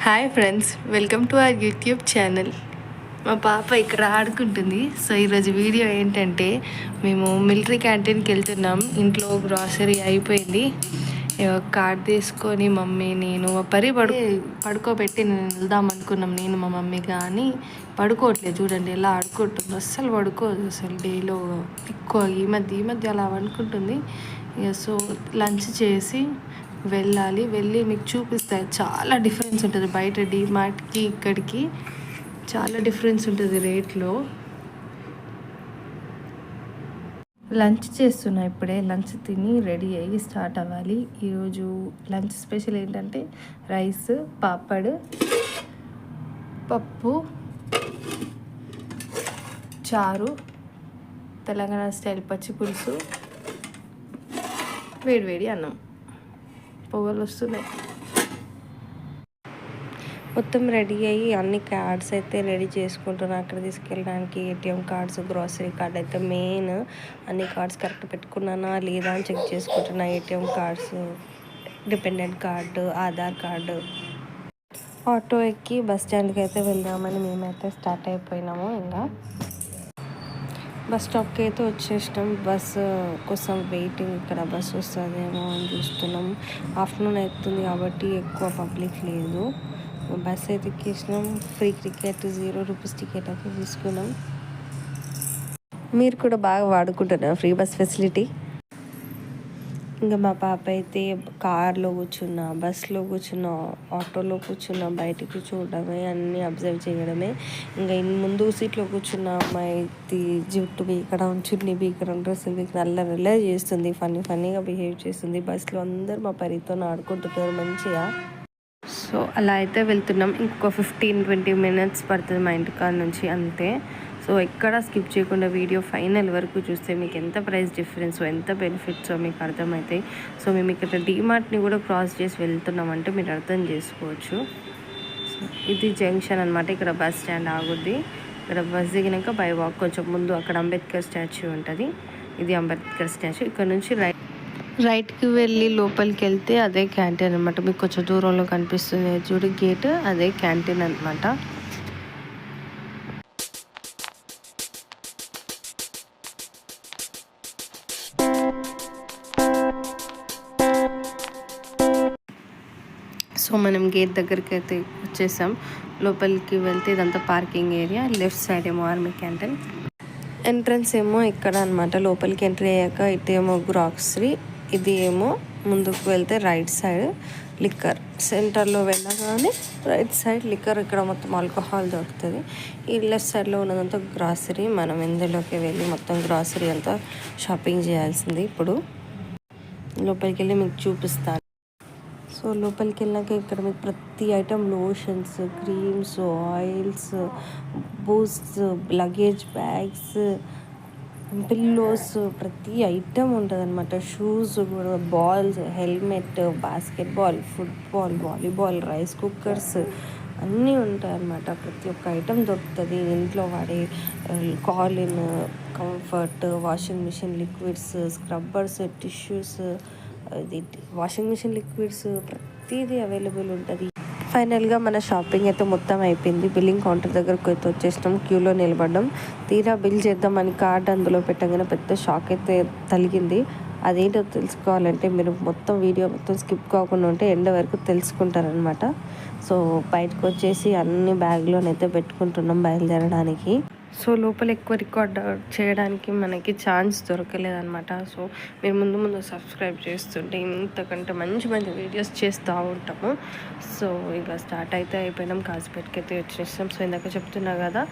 Hi friends, welcome to our YouTube channel. మా పాప ఇక్కడ ఆడుకుంటుంది. సో ఈరోజు వీడియో ఏంటంటే మేము మిలిటరీ క్యాంటీన్కి వెళ్తున్నాం. ఇంట్లో గ్రాసరీ అయిపోయింది. కార్డ్ తీసుకొని మమ్మీ నేను పడుకోబెట్టి నేను వెళ్దాం అనుకున్నాం. నేను మా మమ్మీ కానీ పడుకోవట్లేదు. చూడండి ఎలా ఆడుకుంటుంది. అస్సలు పడుకోదు అసలు. డేలో ఎక్కువ ఈ మధ్య అలా అనుకుంటుంది. సో లంచ్ చేసి వెళ్ళి మీకు చూపిస్తాయి. చాలా డిఫరెన్స్ ఉంటుంది బయట డీమార్ట్కి ఇక్కడికి. చాలా డిఫరెన్స్ ఉంటుంది రేట్లో. లంచ్ చేస్తున్నా ఇప్పుడే. లంచ్ తిని రెడీ అయ్యి స్టార్ట్ అవ్వాలి. ఈరోజు లంచ్ స్పెషల్ ఏంటంటే రైస్, పాపడ్, పప్పు, చారు, తెలంగాణ స్టైల్ పచ్చి పులుసు, వేడివేడి అన్నం. పొగలు వస్తున్నాయి. మొత్తం రెడీ అయ్యి అన్ని కార్డ్స్ అయితే రెడీ చేసుకుంటున్నాను అక్కడ తీసుకెళ్ళడానికి. ఏటీఎం కార్డ్స్, గ్రాసరీ కార్డ్ అయితే మెయిన్. అన్ని కార్డ్స్ కరెక్ట్ పెట్టుకున్నానా లేదా అని చెక్ చేసుకుంటున్నా. ATM cards, dependent card, Aadhaar card. Auto ఎక్కి బస్ స్టాండ్కి అయితే వెళ్దామని మేమైతే స్టార్ట్ అయిపోయినాము. ఇంకా బస్ స్టాప్కి అయితే వచ్చేసినాం. బస్సు కోసం వెయిటింగ్. ఇక్కడ బస్సు వస్తుందేమో అని చూస్తున్నాం. ఆఫ్టర్నూన్ అవుతుంది కాబట్టి ఎక్కువ పబ్లిక్ లేదు. బస్ అయితే ఎక్కేసినాం. ఫ్రీ టికెట్, 0 రూపీస్ టికెట్ అయితే తీసుకున్నాం. మీరు కూడా బాగా వాడుకుంటున్నారు ఫ్రీ బస్ ఫెసిలిటీ. ఇంకా మా పాప అయితే కార్లో కూర్చున్నా, బస్లో కూర్చున్నా, ఆటోలో కూర్చున్నా, బయటికి చూడడమే, అన్నీ అబ్జర్వ్ చేయడమే. ఇంకా ముందు సీట్లో కూర్చున్న అమ్మాయి జుట్టు బీకడం, చున్నీ బీకడం, డ్రెస్సులు బీకడం, అల్లరి చేస్తుంది. ఫన్నీగా బిహేవ్ చేస్తుంది. బస్సులో అందరూ మా పరితో ఆడుకుంటున్నారు మంచిగా. సో అలా అయితే వెళ్తున్నాం. ఇంకొక 15-20 మినిట్స్ పడుతుంది మా ఇంటికాడ నుంచి, అంతే. సో ఎక్కడ స్కిప్ చేయకుండా వీడియో ఫైనల్ వరకు చూస్తే మీకు ఎంత ప్రైస్ డిఫరెన్స్, ఎంత బెనిఫిట్సో మీకు అర్థమవుతాయి. సో మేము ఇక్కడ డీమార్ట్ని కూడా క్రాస్ చేసి వెళ్తున్నామంటే మీరు అర్థం చేసుకోవచ్చు. సో ఇది జంక్షన్ అనమాట. ఇక్కడ బస్ స్టాండ్ ఆగుద్ది. ఇక్కడ బస్ దిగినాక బై వాక్ కొంచెం ముందు అక్కడ అంబేద్కర్ స్టాచ్యూ ఉంటుంది. ఇది అంబేద్కర్ స్టాచ్యూ. ఇక్కడ నుంచి రైట్కి వెళ్ళి లోపలికి వెళ్తే అదే క్యాంటీన్ అనమాట. మీకు కొంచెం దూరంలో కనిపిస్తుంది చూడు గేట్, అదే క్యాంటీన్ అనమాట. సో మనం గేట్ దగ్గరికి అయితే వచ్చేసాం. లోపలికి వెళ్తే ఇదంతా పార్కింగ్ ఏరియా. లెఫ్ట్ సైడ్ ఏమో ఆర్మీ క్యాంటీన్. ఎంట్రన్స్ ఏమో ఇక్కడ అనమాట. లోపలికి ఎంట్రీ అయ్యాక ఇటేమో గ్రాసరీ, ఇది ఏమో ముందుకు వెళ్తే రైట్ సైడ్ లిక్కర్. సెంటర్లో వెళ్ళగానే రైట్ సైడ్ లిక్కర్. ఇక్కడ మొత్తం ఆల్కహాల్ దొరుకుతుంది. ఈ లెఫ్ట్ సైడ్లో ఉన్నదంతా గ్రాసరీ. మనం ఇందులోకి వెళ్ళి మొత్తం గ్రాసరీ అంతా షాపింగ్ చేయాల్సింది. ఇప్పుడు లోపలికి వెళ్ళి మీకు చూపిస్తాను. సో లోపలికి వెళ్ళాక ఇక్కడ మీకు ప్రతి item, lotions, creams, oils, Boost, luggage bags, pillows, ప్రతి ఐటమ్ ఉంటుంది అనమాట. షూస్ కూడా, balls, helmet, basketball, football, volleyball, rice cookers అన్నీ ఉంటాయి అన్నమాట. ప్రతి ఒక్క ఐటమ్ దొరుకుతుంది. ఇంట్లో వాడే Colin, comfort, washing machine liquids, scrubbers, tissues, ఇది వాషింగ్ మిషన్ లిక్విడ్స్, ప్రతిదీ అవైలబుల్ ఉంటుంది. ఫైనల్గా మన షాపింగ్ అయితే మొత్తం అయిపోయింది. బిల్లింగ్ కౌంటర్ దగ్గరకు అయితే వచ్చేసినాం. క్యూలో నిలబడ్డాం. తీరా బిల్ చేద్దామని కార్డ్ అందులో పెట్టగానే పెద్ద షాక్ అయితే తగిలింది. అదేంటో తెలుసుకోవాలంటే మీరు మొత్తం వీడియో మొత్తం స్కిప్ కాకుండా ఉంటే ఎండ వరకు తెలుసుకుంటారనమాట. సో బయటకు వచ్చేసి అన్ని బ్యాగ్లోనైతే పెట్టుకుంటున్నాం బయలుదేరడానికి. సో లోపల ఎక్కువ రికార్డ్ చేయడానికి మనకి ఛాన్స్ దొరకలేదన్నమాట. సో మీరు ముందు సబ్స్క్రైబ్ చేస్తుంటే ఇంతకంటే మంచి వీడియోస్ చేస్తూ ఉంటాము. సో ఇక స్టార్ట్ అయితే అయిపోయినాం. కాజీపేటకి అయితే వచ్చేసాం. సో ఇందాక చెప్తున్నా కదా,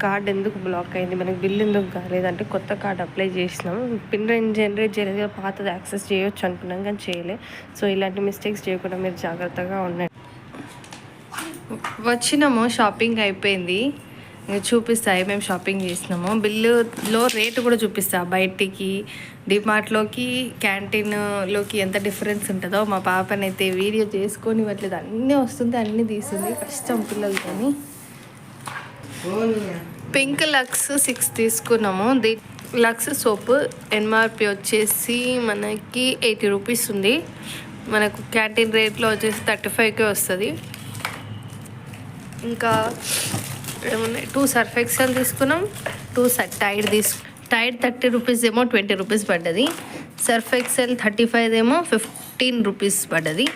కార్డ్ ఎందుకు బ్లాక్ అయింది, మనకి బిల్ ఎందుకు కాలేదంటే కొత్త కార్డ్ అప్లై చేసినాం. పిన్ జనరేట్ చేయలేదు, పాతది యాక్సెస్ చేయొచ్చు అనుకున్నాం కానీ చేయలే. సో ఇలాంటి మిస్టేక్స్ చేయకుండా మీరు జాగ్రత్తగా ఉండండి. వచ్చినాము, షాపింగ్ అయిపోయింది. చూపిస్తాయి మేము షాపింగ్ చేసినాము. బిల్లులో రేటు కూడా చూపిస్తా. బయటికి డిమార్ట్లోకి క్యాంటీన్లోకి ఎంత డిఫరెన్స్ ఉంటుందో. మా పాపనైతే వీడియో చేసుకొని ఇవ్వట్లేదు. అన్నీ వస్తుంది, అన్నీ తీస్తుంది. కష్టం పిల్లలతో. పింక్ లక్స్ 6 తీసుకున్నాము. లక్స్ సోపు ఎంఆర్పి వచ్చేసి మనకి 80 రూపీస్ ఉంది. మనకు క్యాంటీన్ రేట్లో వచ్చేసి 35కే వస్తుంది. ఇంకా ఏమున్నాయి, 2 సర్ఫ్ ఎక్సెల్ తీసుకున్నాం, 2 టైడ్ 30 రూపీస్ ఏమో 20 రూపీస్ పడ్డది. సర్ఫ్ ఎక్సెల్ 35 ఏమో 15 రూపీస్ పడ్డది.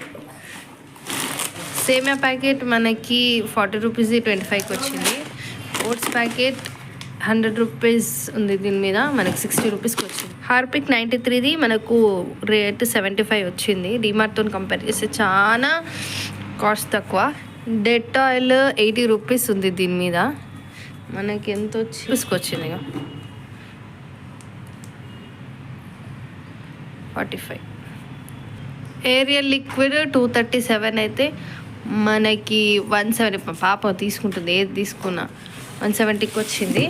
సేమియా ప్యాకెట్ మనకి 40 రూపీస్ 25కి వచ్చింది. ఓట్స్ ప్యాకెట్ 100 రూపీస్ ఉంది, దీని మీద మనకి 60 రూపీస్కి వచ్చింది. హార్పిక్ 93ది మనకు రేట్ 75 వచ్చింది. డిమార్ట్తో కంపేర్ చేస్తే చాలా కాస్ట్ తక్కువ. డెటాయిల్ 80 రూపీస్ ఉంది, దీని మీద మనకి ఎంత వచ్చింది ఇక 45. ఏరియల్ లిక్విడ్ 237 అయితే మనకి 170, పాప తీసుకుంటుంది ఏది తీసుకున్నా 170కి వచ్చింది.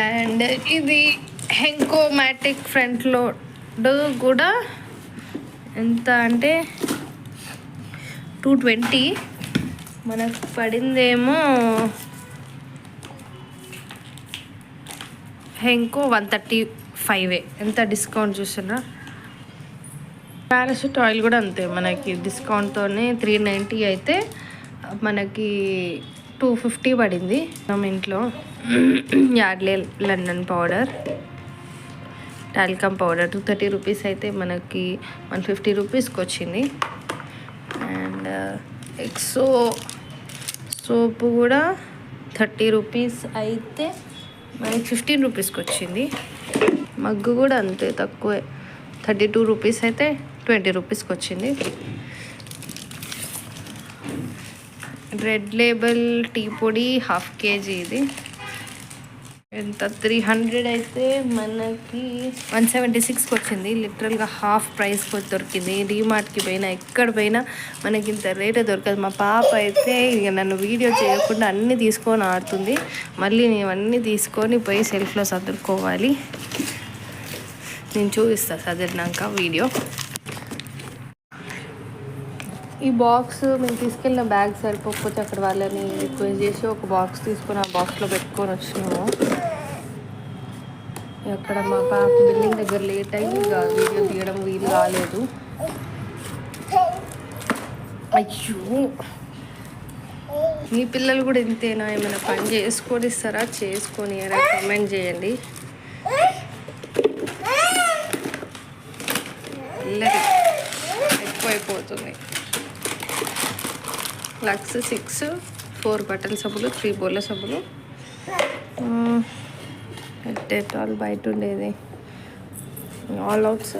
అండ్ ఇది హెంకో మ్యాటిక్ ఫ్రంట్ లోడ్ కూడా ఎంత అంటే 220, మనకు పడిందేమో హెంకో 135. ఎంత డిస్కౌంట్ చూసినా. పారాషూట్ ఆయిల్ కూడా అంతే, మనకి డిస్కౌంట్తోనే 390 అయితే మనకి 250 పడింది. మన ఇంట్లో Yardley London powder, talcum powder 230 rupees అయితే మనకి 150 రూపీస్కి వచ్చింది. అండ్ ఎక్సో సోపు కూడా 30 రూపీస్ అయితే మనకి 15 రూపీస్కి వచ్చింది. మగ్గు కూడా అంతే తక్కువే, 32 రూపీస్ అయితే 20 రూపీస్కి వచ్చింది. రెడ్ లేబుల్ టీ పొడి 1/2 kg, ఇది ఎంత 300 అయితే మనకి 176కి వచ్చింది. లిటరల్గా హాఫ్ ప్రైస్కి దొరికింది. డీమార్ట్కి పోయినా ఎక్కడ పోయినా మనకి ఇంత రేటే దొరకదు. మా పాప అయితే ఇక నన్ను వీడియో చేయకుండా అన్నీ తీసుకొని ఆడుతుంది. మళ్ళీ నేను అన్నీ తీసుకొని పోయి సెల్ఫ్లో సర్దుకోవాలి. నేను చూపిస్తాను సదిరినాక వీడియో. ఈ బాక్స్ మేము తీసుకెళ్ళిన బ్యాగ్ సరిపోకపోతే అక్కడ వాళ్ళని రిక్వెస్ట్ చేసి ఒక బాక్స్ తీసుకొని ఆ బాక్స్లో పెట్టుకొని వచ్చినాము. అక్కడ మా పాప బిల్డింగ్ దగ్గర లేట్ అయ్యి ఇక వీడియో తీయడం వీలు కాలేదు. అయ్యో, మీ పిల్లలు కూడా ఇంతేనా? ఏమైనా పని చేసుకొని ఇస్తారా, చేసుకొని కామెంట్ చేయండి. ఎక్కువైపోతుంది. లక్స్ 6, 4 బట్టల సబ్బులు, 3 బోర్ల సబ్బులు, డెటాల్ బయట ఉండేది ఆల్ అవుట్స్,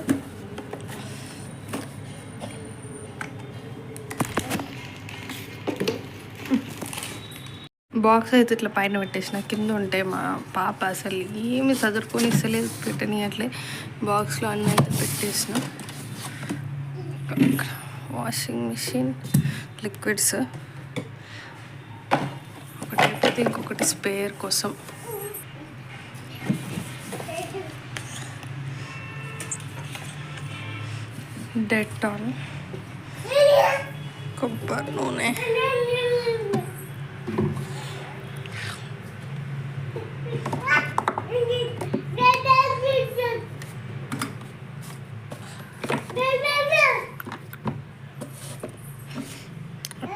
బాక్స్ అయితే ఇట్లా పైన పెట్టేసిన. కింద ఉంటే మా పాప అసలు ఏమి చదువుకొని ఇస్తలేదు, పెట్టనియట్లే. బాక్స్లో అన్నీ అయితే పెట్టేసిన. వాషింగ్ మిషన్ లిక్విడ్స్ ఒకటి, ఇంకొకటి స్పేర్ కోసం. డెటాల్, కొబ్బరి నూనె,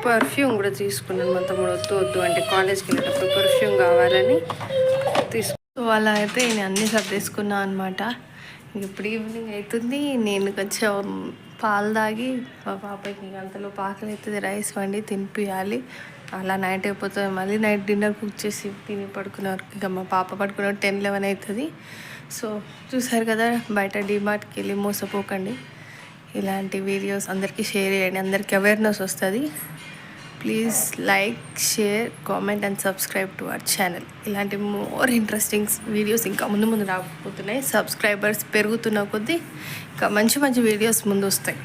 పర్ఫ్యూమ్ కూడా తీసుకున్నాను. మొత్తం వద్దు అంటే కాలేజ్కి వెళ్ళేటప్పుడు పర్ఫ్యూమ్ కావాలని తీసుకు. అలా అయితే నేను అన్నీ సర్దేసుకున్నాను అనమాట. ఇప్పుడు ఈవినింగ్ అవుతుంది. నేను కొంచెం పాలు తాగి మా పాపకి అంతలో ఆకలి అవుతుంది, రైస్ వండి తినిపించాలి. అలా నైట్ అయిపోతుంది. మళ్ళీ నైట్ డిన్నర్ కుక్ చేసి తిని పడుకునే వరకు ఇక మా పాప పడుకునే 10-11 అవుతుంది. సో చూసారు కదా, బయట డిమార్ట్కి వెళ్ళి మోసపోకండి. ఇలాంటి వీడియోస్ అందరికీ షేర్ చేయండి, అందరికీ అవేర్నెస్ వస్తుంది. Please like, share, comment and subscribe to our channel. ఇలాంటి మోర్ ఇంట్రెస్టింగ్ వీడియోస్ ఇంకా ముందు రాకపోతున్నాయి. సబ్స్క్రైబర్స్ పెరుగుతున్న కొద్దీ ఇంకా మంచి మంచి వీడియోస్ ముందు వస్తాయి.